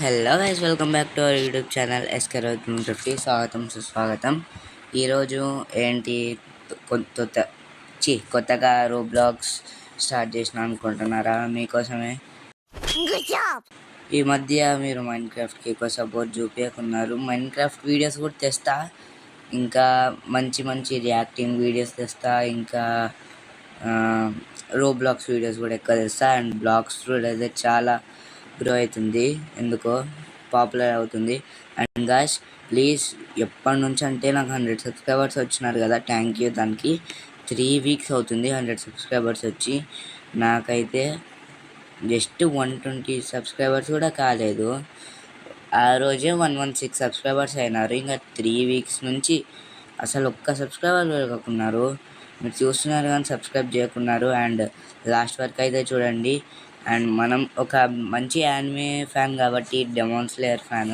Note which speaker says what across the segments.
Speaker 1: Hello guys, welcome back to our YouTube channel SK రోజు స్వాగతం సుస్వాగతం. ఈరోజు ఏంటి కొత్తగా రోబ్లాక్స్ స్టార్ట్ చేసిన అనుకుంటున్నారా? మీకోసమే. ఈ మధ్య మీరు మైన్క్రాఫ్ట్కి ఎక్కువ సపోర్ట్ చూపించకున్నారు. మైన్క్రాఫ్ట్ వీడియోస్ కూడా తెస్తా, ఇంకా మంచి మంచి రియాక్టింగ్ వీడియోస్ తెస్తా, ఇంకా రోబ్లాక్స్ వీడియోస్ కూడా ఎక్కువ తెస్తా. అండ్ బ్లాగ్స్ కూడా అయితే చాలా గ్రో అవుతుంది, ఎందుకో పాపులర్ అవుతుంది. అండ్ గాయ్స్, ప్లీజ్ ఎప్పటి నుంచి అంటే నాకు 100 సబ్స్క్రైబర్స్ వచ్చినారు కదా, థ్యాంక్ యూ. దానికి 3 వీక్స్ అవుతుంది 100 సబ్స్క్రైబర్స్ వచ్చి. నాకైతే జస్ట్ 120 సబ్స్క్రైబర్స్ కూడా కాలేదు. ఆ రోజే 116 సబ్స్క్రైబర్స్ అయినారు. ఇంకా 3 వీక్స్ నుంచి అసలు ఒక్క సబ్స్క్రైబర్ పెరగకున్నారు. మీరు చూస్తున్నారు కానీ సబ్స్క్రైబ్ చేయకున్నారు. అండ్ లాస్ట్ వరకు అయితే చూడండి. అండ్ మనం ఒక మంచి యానిమే ఫ్యాన్ కాబట్టి డెమాన్ స్లేయర్ ఫ్యాన్.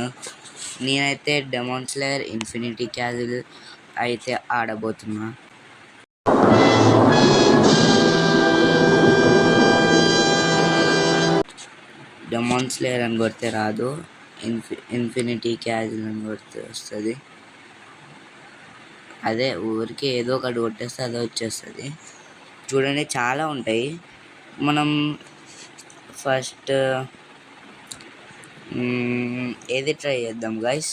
Speaker 1: నేనైతే డెమాన్ స్లేయర్ ఇన్ఫినిటీ క్యాజిల్ అయితే ఆడబోతున్నా. డెమాన్ స్లేయర్ అని కొడితే రాదు, ఇన్ఫినిటీ క్యాజిల్ అని కొడితే వస్తుంది. అదే ఊరికి ఏదో ఒకటి కొట్టేస్తే అదే వచ్చేస్తుంది. చూడండి, చాలా ఉంటాయి. మనం ఫస్ట్ ఏది ట్రై చేద్దాం గైస్?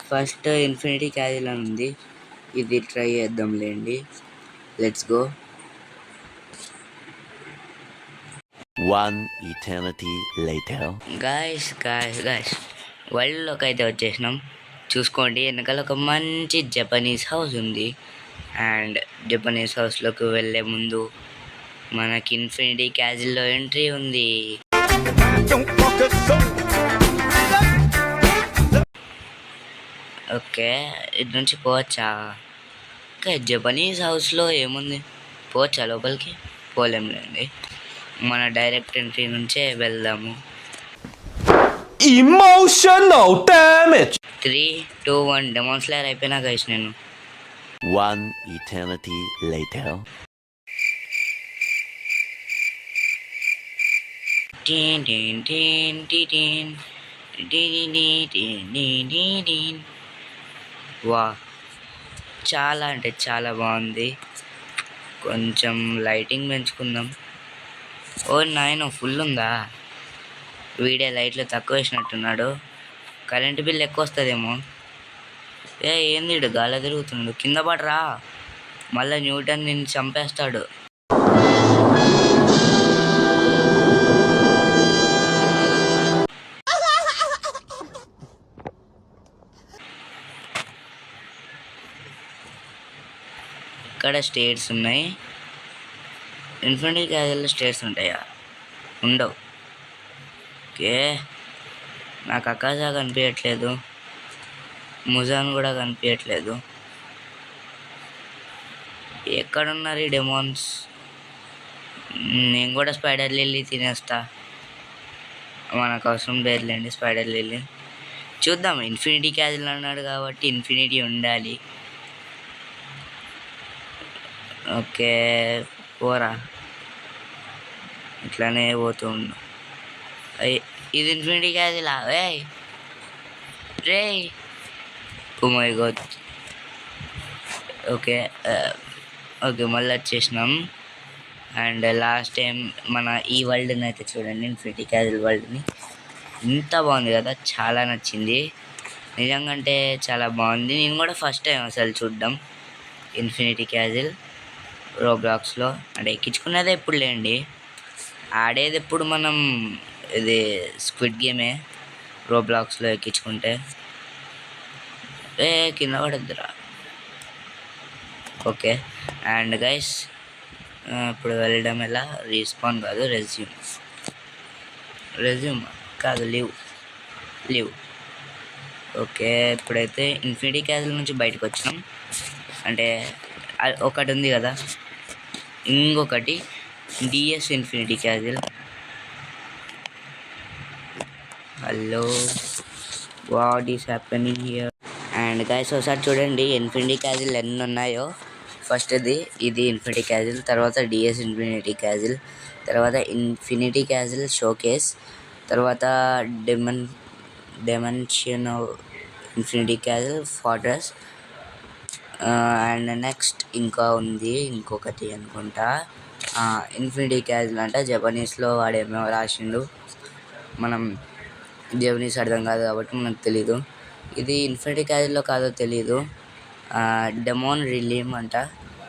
Speaker 1: ఫస్ట్ ఇన్ఫినిటీ క్యాజిల్ అని ఉంది, ఇది ట్రై చేద్దాంలేండి. Let's go.
Speaker 2: One eternity later.
Speaker 1: Guys వరల్డ్లోకి అయితే వచ్చేసినాం. చూసుకోండి, వెనకాల ఒక మంచి జపనీస్ హౌస్ ఉంది. అండ్ జపనీస్ హౌస్లోకి వెళ్ళే ముందు మనకి ఇన్ఫినిటీ క్యాజిల్లో ఎంట్రీ ఉంది. ఓకే, ఇటు నుంచి పోవచ్చా? ఓకే, జపనీస్ హౌస్లో ఏముంది, పోవచ్చా లోపలికి? పోలేంలేండి, మన డైరెక్ట్ ఎంట్రీ నుంచే వెళ్దాము.
Speaker 3: Emotional damage.
Speaker 1: 3, 2, 1 డెమాన్ స్లేయర్ అయిపోయినా గైస్ నేను.
Speaker 2: One eternity later.
Speaker 1: వా, చాలా అంటే చాలా బాగుంది. కొంచెం లైటింగ్ పెంచుకుందాం. ఓ నాయన, ఫుల్ ఉందా? వీడియో లైట్లు తక్కువ వేసినట్టున్నాడు. కరెంటు బిల్ ఎక్కువ వస్తుందేమో. ఏంది ఇడు గాలి తిరుగుతున్నాడు, కింద పడరా, మళ్ళీ న్యూటన్ నిన్ను చంపేస్తాడు. ఇక్కడ స్టేట్స్ ఉన్నాయి. ఇన్ఫినిటీ క్యాజిల్లో స్టేట్స్ ఉంటాయా? ఉండవు. ఓకే, నాకు అకాశా కనిపించట్లేదు, ముజాన్ కూడా కనిపించట్లేదు. ఎక్కడున్నారు ఈ డెమోన్స్? నేను కూడా స్పైడర్ లిల్లీ తినేస్తా, మనకు అవసరం లేదులేండి స్పైడర్ లిల్లీ. చూద్దాం, ఇన్ఫినిటీ క్యాజిల్ అన్నాడు కాబట్టి ఇన్ఫినిటీ ఉండాలి. ఓకే, పోరా, ఇట్లానే పోతూ ఉండు. ఇది ఇన్ఫినిటీ క్యాజిలా? రే, ఓ మై గాడ్. ఓకే మళ్ళీ వచ్చేసినాం. అండ్ లాస్ట్ టైం మన ఈ వరల్డ్ని అయితే చూడండి, ఇన్ఫినిటీ క్యాజిల్ వరల్డ్ని. ఇంత బాగుంది కదా, చాలా నచ్చింది నిజంగా, అంటే చాలా బాగుంది. నేను కూడా ఫస్ట్ టైం అసలు చూడడం ఇన్ఫినిటీ క్యాజిల్ రోబ్లాక్స్లో. అంటే ఎక్కించుకునేదే ఎప్పుడు లేండి, ఆడేది ఎప్పుడు మనం ఇది స్క్విడ్ గేమే రోబ్లాక్స్లో ఎక్కించుకుంటే. కింద పడద్దురా. ఓకే, అండ్ గైస్ ఇప్పుడు వెళ్ళడం ఎలా? రీస్పాన్ కాదు, రెజ్యూమ్ కాదు, లీవ్. ఓకే, ఇప్పుడైతే ఇన్ఫినిటీ క్యాజిల్ నుంచి బయటకు వచ్చినాం. అంటే ఒకటి ఉంది కదా, ఇంకొకటి DS infinity Castle. Hello, what is happening here? And guys ఒకసారి చూడండి ఇన్ఫినిటీ క్యాజిల్ ఎన్ని ఉన్నాయో. ఫస్ట్ ఇది ఇన్ఫినిటీ క్యాజిల్, తర్వాత డిఎస్ ఇన్ఫినిటీ క్యాజిల్, తర్వాత ఇన్ఫినిటీ క్యాజిల్ షోకేస్, తర్వాత dimension Infinity Castle fortress. And next ఇంకా ఉంది ఇంకొకటి అనుకుంటా, ఇన్ఫినిటీ క్యాజిల్ అంట. జపనీస్లో వాడేమో రాసిండు, మనం జపనీస్ అర్థం కాదు కాబట్టి మనకు తెలీదు. ఇది ఇన్ఫినిటీ క్యాజిల్లో కాదో తెలీదు. డెమోన్ రిలీమ్ అంట,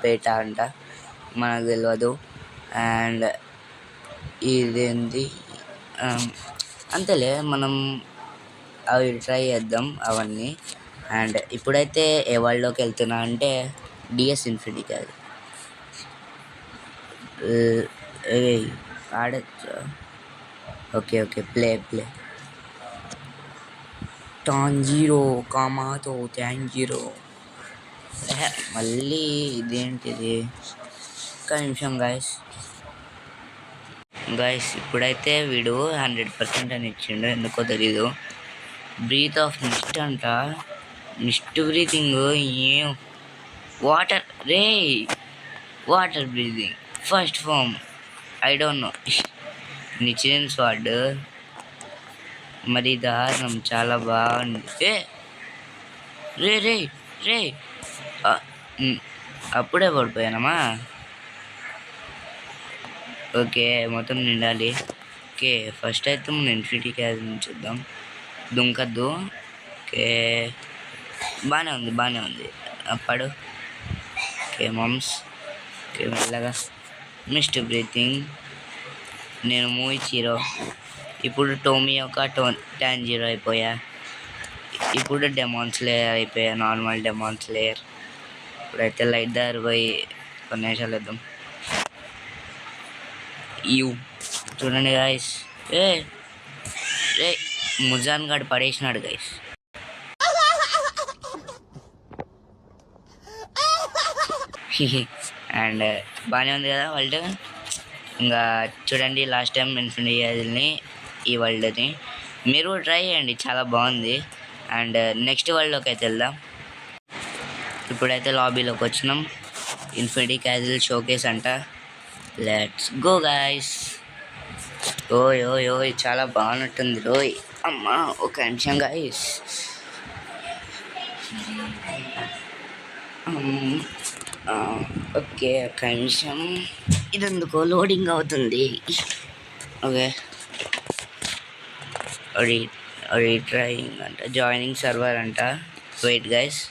Speaker 1: పేటా అంట, మనకు తెలియదు. అండ్ ఇదేంది అంతేలే, మనం అవి ట్రై చేద్దాం అవన్నీ. అండ్ ఇప్పుడైతే ఏ వరల్డ్లోకి వెళ్తున్నా అంటే డిఎస్ ఇన్ఫినిటీ క్యాజిల్. ఆడచ్చా? ఓకే ప్లే టాంజీరో కామాతో టాంజీరో. మళ్ళీ ఇదేంటిది? ఒక్క నిమిషం గైస్, ఇప్పుడైతే వీడు 100% అని ఇచ్చిండు, ఎందుకో తెలీదు. బ్రీత్ ఆఫ్ మిస్ట్ అంట, మిస్ట్ బ్రీతింగ్. ఏం water breathing first form, I don't know. నిచిన్ స్వాడ్ మరి దారుణం, చాలా బాగుంది. రే అప్పుడే పడిపోయానమ్మా. ఓకే, మొత్తం నిండాలి. ఓకే, ఫస్ట్ అయితే మనం ఇన్ఫినిటీ క్యాజిల్ నుంచి చూద్దాం. దుంకద్దు. ఓకే, బాగానే ఉంది. అప్పుడు ఓకే మమ్స్. ఓకే, మెల్లగా మిస్ట్ బ్రీతింగ్. నేను మూయిచీరో. ఇప్పుడు టోమీ యొక్క టాంజీరో అయిపోయా. ఇప్పుడు డెమాన్ స్లేయర్ అయిపోయా, నార్మల్ డెమాన్ స్లేయర్. ఇప్పుడైతే లైట్ దారి పోయి కొన్ని నిమిషాలు వేద్దాం. చూడండి గైస్, రే ముజాన్ గాడు పడేసినాడు గైస్. అండ్ బాగానే ఉంది కదా వరల్డ్. ఇంకా చూడండి, లాస్ట్ టైం ఇన్ఫినిటీ క్యాజిల్ని, ఈ వరల్డ్ని మీరు ట్రై చేయండి, చాలా బాగుంది. అండ్ నెక్స్ట్ వరల్డ్లోకి అయితే వెళ్దాం. ఇప్పుడైతే లాబీలోకి వచ్చినాం. ఇన్ఫినిటీ క్యాజిల్ షోకేస్ అంట. Let's go guys. ఓయ్ చాలా బాగున్నట్టుంది రోయ్. అమ్మా ఒక నిమిషం గైస్. ఓకే, ఒక నిమిషం. ఇదెందుకో లోడింగ్ అవుతుంది. ఓకే, రీట్రైయింగ్ అంట, జాయినింగ్ సర్వర్ అంట. వెయిట్ గైస్,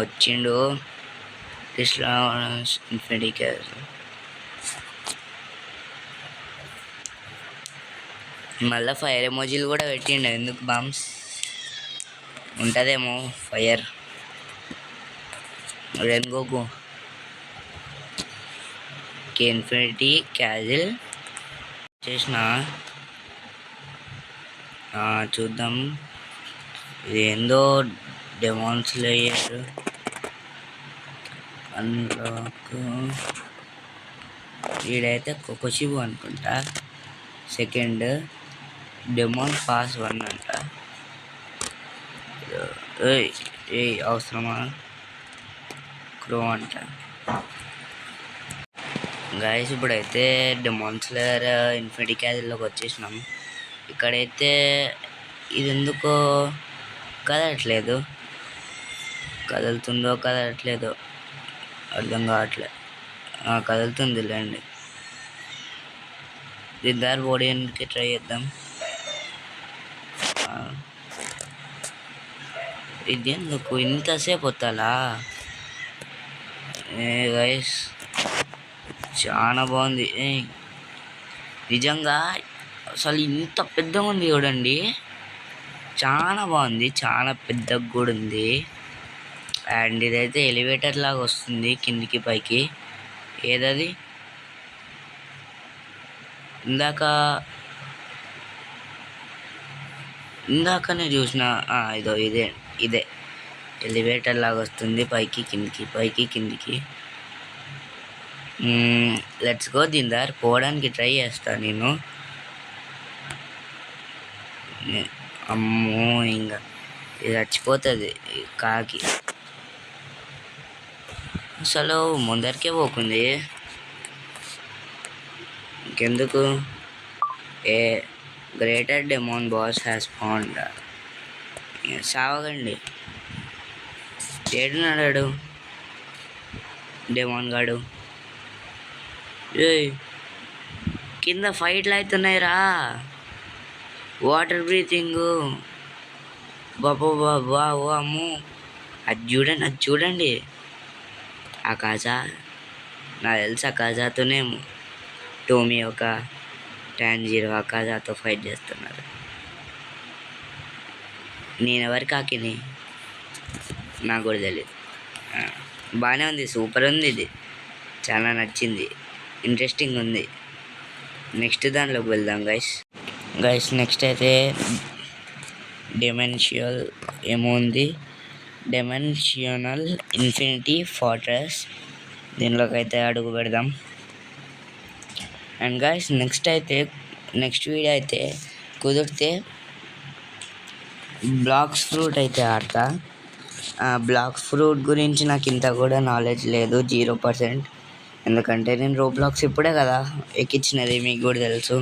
Speaker 1: వచ్చిండు ఇన్ఫినిటీ క్యాజిల్. మళ్ళీ ఫైర్ ఎమోజీలు కూడా పెట్టిండు, ఎందుకు బాంబ్స్ ఉంటుందేమో ఫైర్. రెన్గోకు ఇన్ఫినిటీ క్యాజిల్ చేసిన చూద్దాం. ఇది ఏందో డెమాన్ స్లేయర్ అన్లాక్. వీడైతే కొకోషిబు అనుకుంటా. సెకండ్ డెమాన్ పాస్ 1 అంట. అవసరమా? క్రో అంట. గైస్ ఇప్పుడైతే డెమాన్ స్లేయర్ ఇన్ఫినిటీ క్యాజిల్లోకి వచ్చేసినాం. ఇక్కడైతే ఇది ఎందుకో కదలట్లేదు, కదలట్లేదు అర్థం కావట్లేదు. కదులుతుంది లేండి. దీని దారి ఓడియన్కి ట్రై చేద్దాం. ఇది ఎందుకు ఇంతసేపు వస్తాలా? గైస్ చాలా బాగుంది నిజంగా. అసలు ఇంత పెద్దగా ఉంది చూడండి, చాలా బాగుంది, చాలా పెద్దగా కూడా ఉంది. అండ్ ఇదైతే ఎలివేటర్ లాగా వస్తుంది కిందికి పైకి. ఏదది ఇందాకనే చూసిన, ఇదే ఎలివేటర్ లాగా వస్తుంది, పైకి కిందికి. Let's go. దీని దారి పోవడానికి ట్రై చేస్తాను నేను. అమ్మో, ఇంకా ఇది చచ్చిపోతుంది కాకి. అసలు ముందరికే పోకుంది, ఇంకెందుకు. A greater demon boss has found. సావగండి. ఏడున్నాడు డెమోన్ గాడు? ఏయ్ కింద ఫైట్లు అవుతున్నాయి రా. Water breathing. బాబా బాబా ఓ అమ్ము. అది చూడండి ఆ కాజా. నాకు తెలుసు ఆ కాజాతోనేమో టోమీ ఒక టాంజీరో ఆ కాజాతో ఫైట్ చేస్తున్నారు. నేనెవరి కాకిని నాకు కూడా తెలియదు. బాగానే ఉంది, సూపర్ ఉంది, ఇది చాలా నచ్చింది, ఇంట్రెస్టింగ్ ఉంది. నెక్స్ట్ దానిలోకి వెళ్దాం గైస్. నెక్స్ట్ అయితే డెమెన్షియల్ ఏమో ఉంది, డెమెన్షియనల్ ఇన్ఫినిటీ ఫార్ట్రెస్. దీనిలోకి అయితే అడుగు పెడదాం. అండ్ గైస్ నెక్స్ట్ వీడియో అయితే కుదిరితే బ్లాక్స్ ఫ్రూట్ అయితే ఆడతా. బ్లాక్స్ ఫ్రూట్ గురించి నాకు ఇంత కూడా నాలెడ్జ్ లేదు, 0%. ఎందుకంటే నేను రోబ్లాక్స్ ఇప్పుడే కదా ఎక్కించినది, మీకు కూడా తెలుసు.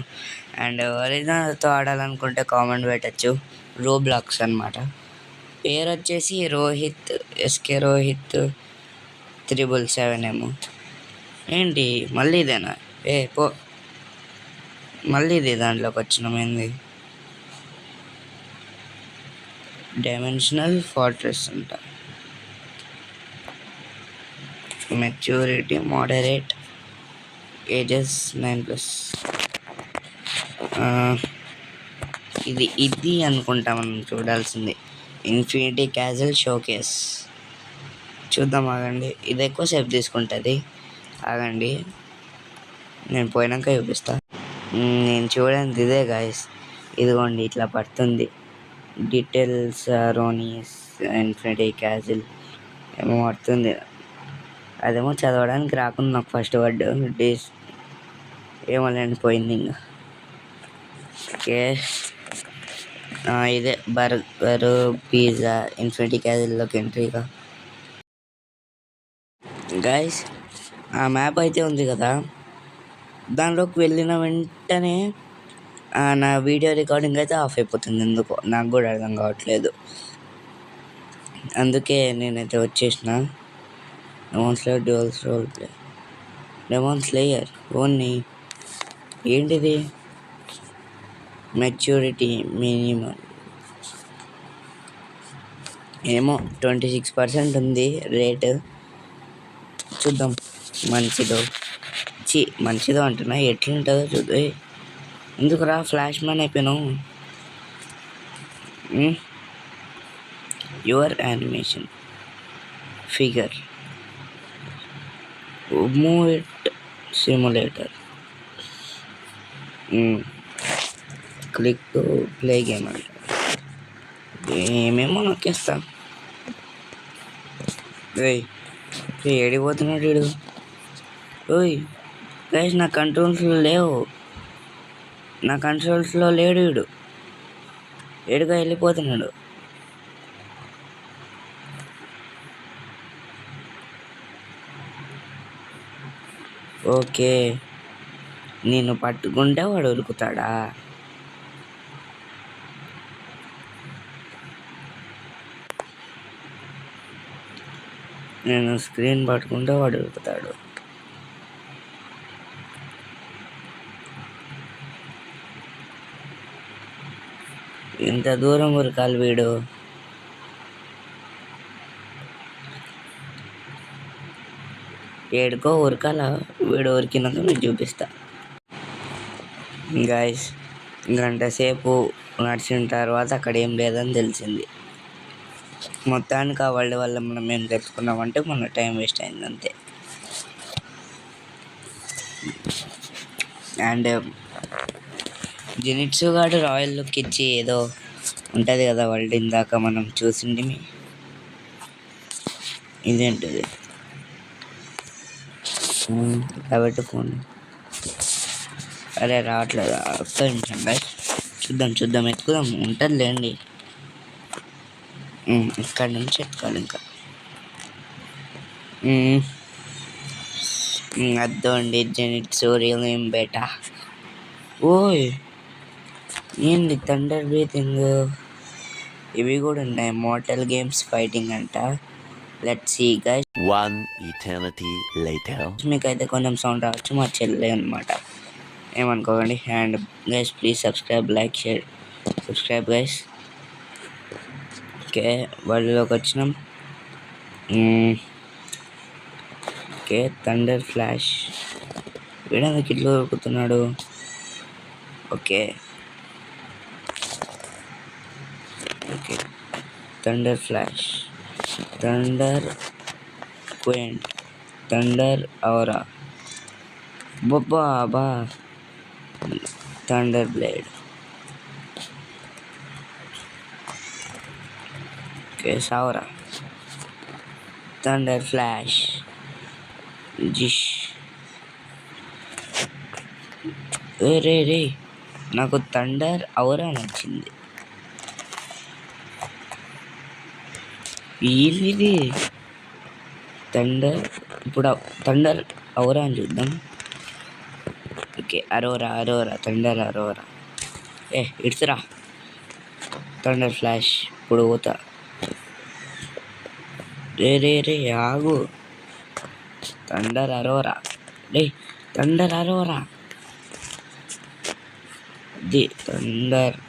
Speaker 1: అండ్ ఎవరైనాతో ఆడాలనుకుంటే కామెంట్ పెట్టచ్చు. రోబ్లాక్స్ అనమాట. పేరు వచ్చేసి రోహిత్, ఎస్కే రోహిత్ 777 ఏమో. ఏంటి మళ్ళీ ఇదేనా? పో మళ్ళీ ఇది దాంట్లోకి వచ్చినామైంది. డైమెన్షనల్ ఫార్ట్రెస్ అంట. Maturity moderate, ages 9+. ఇది అనుకుంటా మనం చూడాల్సింది. ఇన్ఫినిటీ క్యాజల్ షోకేస్ చూద్దాం. ఆగండి, ఇది ఎక్కువసేపు తీసుకుంటుంది. ఆగండి, నేను పోయినాక చూపిస్తా. నేను చూడండి ఇదే గాయస్. ఇదిగోండి ఇట్లా పడుతుంది. డీటెయిల్స్ రోనీస్ ఇన్ఫినిటీ క్యాజిల్ ఏమో పడుతుంది. అదేమో చదవడానికి రాకుండా నాకు ఫస్ట్ వర్డ్ డేస్ ఏమో లేని పోయింది ఇంకా. ఓకే, ఇదే బర్గర్ పిజ్జా ఇన్ఫినిటీ క్యాజిల్లోకి ఎంట్రీగా. గైస్ ఆ మ్యాప్ అయితే ఉంది కదా, దానిలోకి వెళ్ళిన వెంటనే నా వీడియో రికార్డింగ్ అయితే ఆఫ్ అయిపోతుంది. ఎందుకో నాకు కూడా అర్థం కావట్లేదు. అందుకే నేనైతే వచ్చేసిన. Demon Slayer Duels role play. Demon Slayer only ఏంటిది? మెచ్యూరిటీ మినిమం ఏమో 26% ఉంది రేటు. చూద్దాం మంచిదో అంటున్నా, ఎట్లుంటుందో చూద్దాం. ఎందుకురా ఫ్లాష్ మ్యాన్ అయిపోయినావు? Your animation figure move it simulator click play game అంట. ఏమేమో నొక్కేస్తా. ఏడిపోతున్నాడు వీడు? ఓయ్ గైస్, నా కంట్రోల్స్లో లేవు. నా కంట్రోల్స్లో లేడు వీడు. ఏడుగా వెళ్ళిపోతున్నాడు. ఓకే, నేను పట్టుకుంటే వాడు ఉరుకుతాడా? నేను స్క్రీన్ పట్టుకుంటే వాడు ఉరుకుతాడు. ఇంత దూరం ఉరకాలి వీడు? ఏడుకో ఉరకాల వీడు. ఉరికినాక మీకు చూపిస్తా గాయస్. గంట సేపు నడిచిన తర్వాత అక్కడ ఏం లేదని తెలిసింది. మొత్తానికి ఆ వరల్డ్ వల్ల మనం ఏం తెలుసుకున్నామంటే మన టైం వేస్ట్ అయింది అంతే. అండ్ జెనిట్సు గాడు రాయల్ లుక్ ఇచ్చి ఏదో ఉంటుంది కదా వరల్డ్, ఇందాక మనం చూసింది. ఇదేంటిది కాబట్టి ఫోన్ అరే రావట్లేదు. ఒక్క నిమిషం గాయస్, చూద్దాం ఎత్తుకుదాం. ఉంటుంది లేండి, ఇక్కడ నుంచి ఎత్తుకోవాలి ఇంకా. అర్థండి జెనిట్సు రియల్ నేమ్ బేటా. ఓయ్ ఏంది థండర్ బ్రీతింగ్? ఇవి కూడా ఉన్నాయి, మోర్టల్ గేమ్స్ ఫైటింగ్ అంట. Let's see guys.
Speaker 2: One eternity later.
Speaker 1: మీకైతే కొంచెం సౌండ్ రావచ్చు, మా చెల్లె అనమాట, ఏమనుకోకండి. And guys please subscribe, like, share, subscribe guys. Okay, వరల్డ్లోకి వచ్చినాం. Okay, thunder flash. వీడెందుకు ఇట్లా దొరుకుతున్నాడు? Okay okay, thunder flash, thunder క్వెంట్, థండర్ ఔరా, బాబా, థండర్ బ్లేడ్. ఓకే, సౌరా, థండర్ ఫ్లాష్, జిష్. రే నాకు థండర్ ఔరా నచ్చింది. ఏంది థండర్? ఇప్పుడు థండర్ ఔరా అని చూద్దాం. Okay, aurora, thunder aurora. ఇడ్స్రా, థండర్ ఫ్లాష్. ఇప్పుడు పోతా. రే ఆగు. Thunder aurora, thunder aurora, the thunder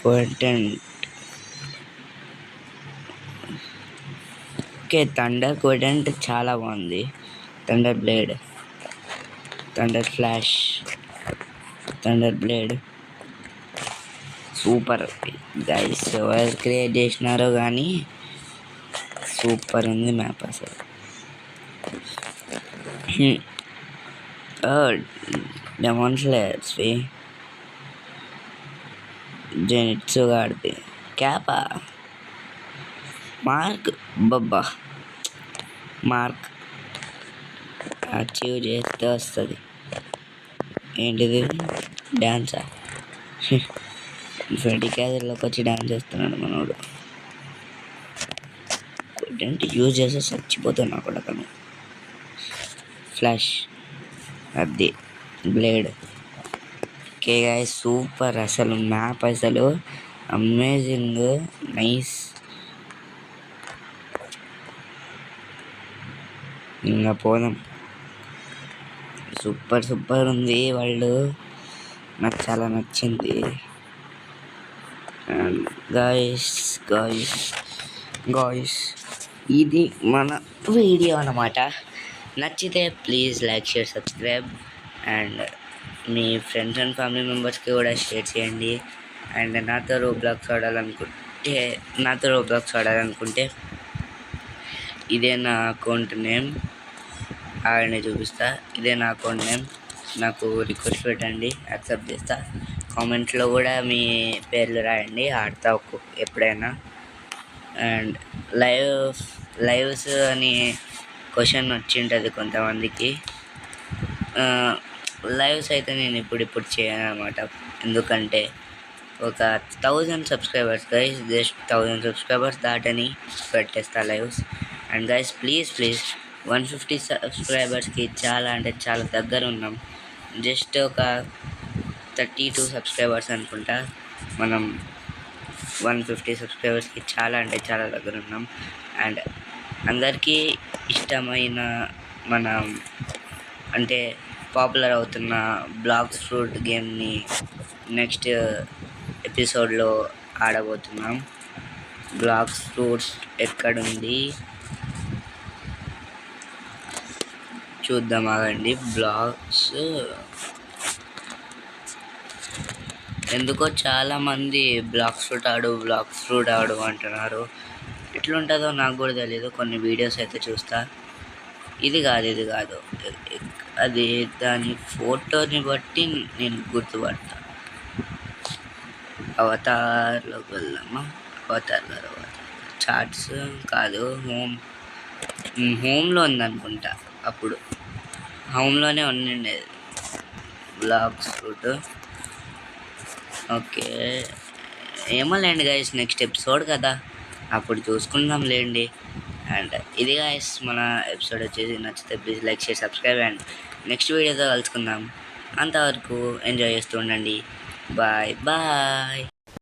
Speaker 1: క్వెంటెంట్. ఓకే, థండర్ క్వెంటెంట్ చాలా బాగుంది. Thunder blade, thunder flash, thunder blade, super guys. ఎవరు క్రియేట్ చేసినారో కానీ సూపర్ ఉంది మ్యాప్ అసలు. డెమాన్ స్లేయర్స్ జెనిట్సు గాడిది క్యాపా, మార్క్, బబ్బా మార్క్ అచీవ్ చేస్తే వస్తుంది. ఏంటిది? డ్యాన్సా? ఫ్రెండ్ క్యాజువల్లోకి వచ్చి డ్యాన్స్ చేస్తున్నాడు మనోడు. ఏంటి యూజ్ చేస్తే చచ్చిపోతున్నా కూడా తను. ఫ్లాష్, అది బ్లేడ్. ఓకే గైస్, సూపర్ అసలు మ్యాప్ అసలు అమేజింగ్, నైస్. ఇంకా పోదాం. సూపర్ ఉంది వాళ్ళు, నాకు చాలా నచ్చింది. గాయస్ ఇది మన వీడియో అన్నమాట. నచ్చితే please like, share, subscribe. And me friends and family మెంబర్స్కి కూడా షేర్ చేయండి. అండ్ నాతో రోబ్లాక్స్ ఆడాలనుకుంటే ఇదే నా అకౌంట్ నేమ్. ఆడనే చూపిస్తా. ఇదే నా అకౌంట్ నేమ్. నాకు రిక్వెస్ట్ పెట్టండి, యాక్సెప్ట్ చేస్తా. కామెంట్లో కూడా మీ పేర్లు రాయండి, ఆడతా ఎప్పుడైనా. అండ్ లైవ్స్ అని క్వశ్చన్ వచ్చింటుంది కొంతమందికి. లైవ్స్ అయితే నేను ఇప్పుడు చేయను అనమాట. ఎందుకంటే ఒక 1000 సబ్స్క్రైబర్స్ గైస్, జస్ట్ 1000 సబ్స్క్రైబర్స్ దాటని పెట్టేస్తా లైవ్స్. అండ్ గైస్ ప్లీజ్ 150 సబ్స్క్రైబర్స్కి చాలా అంటే చాలా దగ్గర ఉన్నాం. జస్ట్ ఒక 32 సబ్స్క్రైబర్స్ అనుకుంటా. మనం 150 సబ్స్క్రైబర్స్కి చాలా అంటే చాలా దగ్గర ఉన్నాం. అండ్ అందరికీ ఇష్టమైన మన అంటే పాపులర్ అవుతున్న బ్లాక్స్ ఫ్రూట్ గేమ్ని నెక్స్ట్ ఎపిసోడ్లో ఆడబోతున్నాం. బ్లాక్స్ ఫ్రూట్ ఎక్కడుంది చూద్దాం, ఆగండి. బ్లాక్స్ ఎందుకో చాలామంది బ్లాక్స్ ఫ్రూట్ ఆడు అంటున్నారు. ఎట్లుంటుందో నాకు కూడా తెలియదు. కొన్ని వీడియోస్ అయితే చూస్తా. ఇది కాదు అది దాని ఫోటోని బట్టి నేను గుర్తుపడతా. అవతార్లోకి వెళ్దామా? అవతార్లో చార్ట్స్ కాదు, హోమ్లో ఉందనుకుంటా. అప్పుడు హోమ్లోనే ఉండిండేది బ్లాక్స్ ఫ్రూట్. ఓకే, ఏమో లేండి గైస్, నెక్స్ట్ ఎపిసోడ్ కదా, అప్పుడు చూసుకుందాం లేండి. అండ్ ఇది గైస్ మన ఎపిసోడ్ వచ్చేసి. నచ్చితే please like, share, subscribe. And next వీడియోతో కలుసుకుందాం. అంతవరకు ఎంజాయ్ చేస్తూ ఉండండి. Bye bye.